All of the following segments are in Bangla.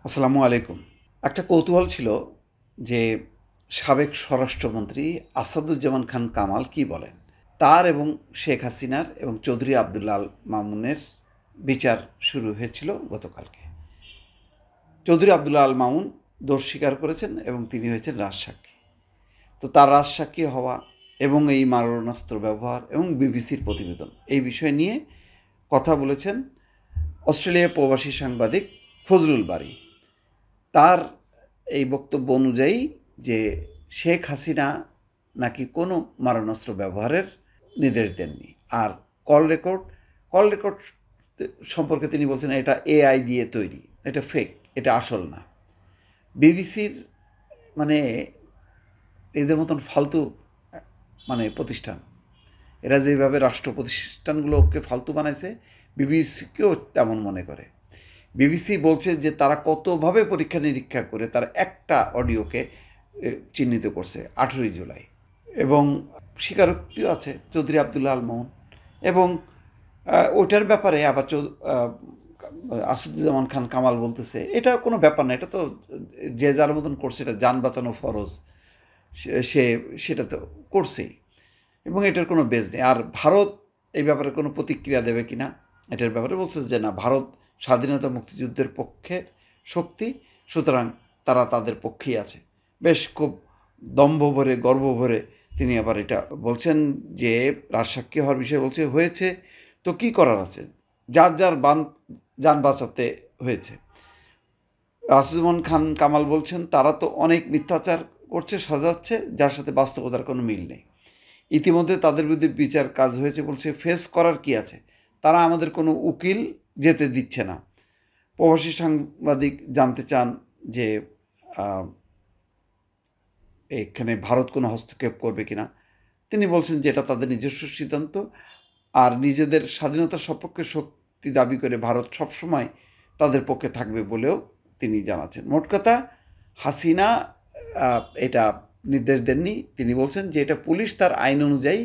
আসসালামু আলাইকুম। একটা কৌতূহল ছিল যে সাবেক স্বরাষ্ট্রমন্ত্রী আসাদুজ্জামান খান কামাল কি বলেন? তার এবং শেখ হাসিনার এবং চৌধুরী আবদুল্লাহ আল মামুনের বিচার শুরু হয়েছিল গতকালকে। চৌধুরী আবদুল্লাহ আল মামুন দোষ স্বীকার করেছেন এবং তিনি হয়েছেন রাজসাক্ষী। তো তার রাজসাক্ষী হওয়া এবং এই মারণাস্ত্র ব্যবহার এবং বিবিসির প্রতিবেদন এই বিষয় নিয়ে কথা বলেছেন অস্ট্রেলিয়া প্রবাসী সাংবাদিক ফজলুল বারী। তার এই বক্তব্য অনুযায়ী যে শেখ হাসিনা নাকি কোনো মারণাস্ত্র ব্যবহারের নির্দেশ দেননি। আর কল রেকর্ড সম্পর্কে তিনি বলছেন এটা এআই দিয়ে তৈরি, এটা ফেক, এটা আসল না। বিবিসির মানে এদের মতন ফালতু প্রতিষ্ঠান, এরা যেভাবে রাষ্ট্র প্রতিষ্ঠানগুলোকে ফালতু বানাইছে, বিবিসিকেও তেমন মনে করে। বিবিসি বলছে যে তারা কতভাবে পরীক্ষা নিরীক্ষা করে তার একটা অডিওকে চিহ্নিত করছে 18 জুলাই, এবং স্বীকারোক্তিও আছে চৌধুরী আবদুল্লাহ আল মামুন। এবং ওইটার ব্যাপারে আবার আসাদুজ্জামান খান কামাল বলতেছে এটা কোনো ব্যাপার না, এটা তো যে যার মতন করছে, এটা যান বাঁচানো ফরজ, সে সেটা তো করছেই এবং এটার কোনো বেজ নেই। আর ভারত এই ব্যাপারে কোনো প্রতিক্রিয়া দেবে কি না এটার ব্যাপারে বলছে যে না, ভারত স্বাধীনতা মুক্তিযুদ্ধের পক্ষের শক্তি, সুতরাং তারা তাদের পক্ষেই আছে। বেশ খুব দম্ভ ভরে, গর্ব ভরে তিনি আবার এটা বলছেন যে রাজসাক্ষী হওয়ার বিষয়ে বলছে হয়েছে তো কী করার আছে, যার যার যান বাঁচাতে হয়েছে। আসাদুজ্জামান খান কামাল বলছেন তারা তো অনেক মিথ্যাচার করছে, সাজাচ্ছে, যার সাথে বাস্তবতার কোনো মিল নেই। ইতিমধ্যে তাদের বিরুদ্ধে বিচার কাজ হয়েছে, বলছে ফেস করার কি আছে, তারা আমাদের কোনো উকিল যেতে দিচ্ছে না। প্রবাসী সাংবাদিক জানতে চান যে এখানে ভারত কোনো হস্তক্ষেপ করবে কিনা। তিনি বলছেন যে এটা তাদের নিজস্ব সিদ্ধান্ত, আর নিজেদের স্বাধীনতার সপক্ষে শক্তি দাবি করে ভারত সবসময় তাদের পক্ষে থাকবে বলেও তিনি জানাচ্ছেন। মোট কথা, হাসিনা এটা নির্দেশ দেননি। তিনি বলছেন যে এটা পুলিশ তার আইন অনুযায়ী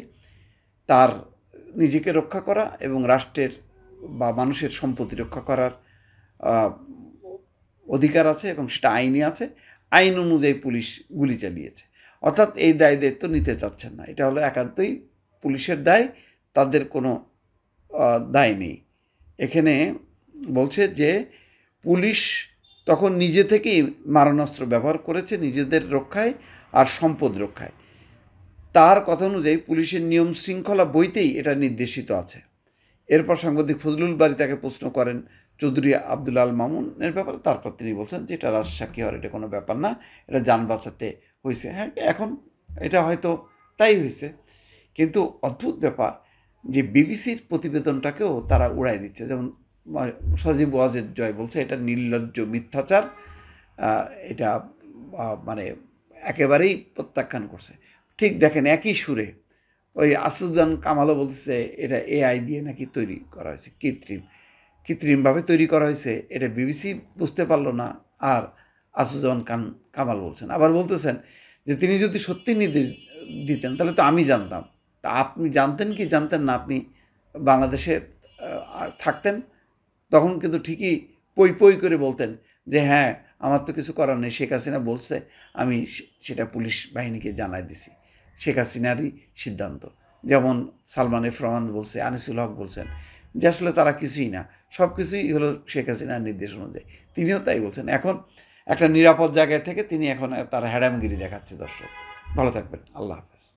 তার নিজেকে রক্ষা করা এবং রাষ্ট্রের বা মানুষের সম্পত্তি রক্ষা করার অধিকার আছে এবং সেটা আইনে আছে। আইন অনুযায়ী পুলিশ গুলি চালিয়েছে, অর্থাৎ এই দায় দায়িত্ব নিতে চাচ্ছেন না। এটা হলো একান্তই পুলিশের দায়, তাদের কোনো দায় নেই। এখানে বলছে যে পুলিশ তখন নিজে থেকেই মারণাস্ত্র ব্যবহার করেছে নিজেদের রক্ষায় আর সম্পদ রক্ষায়। তার কথা অনুযায়ী পুলিশের নিয়ম শৃঙ্খলা বইতেই এটা নির্দেশিত আছে। এরপর সাংবাদিক ফজলুল বারী তাকে প্রশ্ন করেন চৌধুরী আবদুল্লাহ আল মামুনের ব্যাপারে। তারপর তিনি বলছেন যে এটা রাজসাক্ষী হওয়ার এটা কোনো ব্যাপার না, এটা যান বাঁচাতে হয়েছে। হ্যাঁ, এখন এটা হয়তো তাই হয়েছে, কিন্তু অদ্ভুত ব্যাপার যে বিবিসির প্রতিবেদনটাকেও তারা উড়াই দিচ্ছে। যেমন সজীব ওয়াজেদ জয় বলছে এটা নির্লজ্জ মিথ্যাচার, এটা একেবারেই প্রত্যাখ্যান করছে। ঠিক দেখেন একই সুরে ওই আসাদুজ্জামান কামালও বলতেছে এটা এআই দিয়ে নাকি তৈরি করা হয়েছে, কৃত্রিমভাবে তৈরি করা হয়েছে। এটা বিবিসি বুঝতে পারলো না, আর আসাদুজ্জামান কামাল বলছেন। আবার বলতেছেন যে তিনি যদি সত্যি নির্দেশ দিতেন তাহলে তো আমি জানতাম। তা আপনি জানতেন কি জানতেন না, আপনি বাংলাদেশে থাকতেন তখন কিন্তু ঠিকই পই পই করে বলতেন যে হ্যাঁ, আমার তো কিছু করার নেই, শেখ হাসিনা বলছে, আমি সেটা পুলিশ বাহিনীকে জানাই দিছি, শেখ হাসিনারই সিদ্ধান্ত। যেমন সালমান এফ রহমান বলছে, আনিসুল হক বলছেন যে আসলে তারা কিছুই না, সব কিছুই হলো শেখ হাসিনার নির্দেশ অনুযায়ী। তিনিও তাই বলছেন। এখন একটা নিরাপদ জায়গায় থেকে তিনি এখন তার হ্যাডামগিরি দেখাচ্ছে। দর্শক ভালো থাকবেন, আল্লাহ হাফেজ।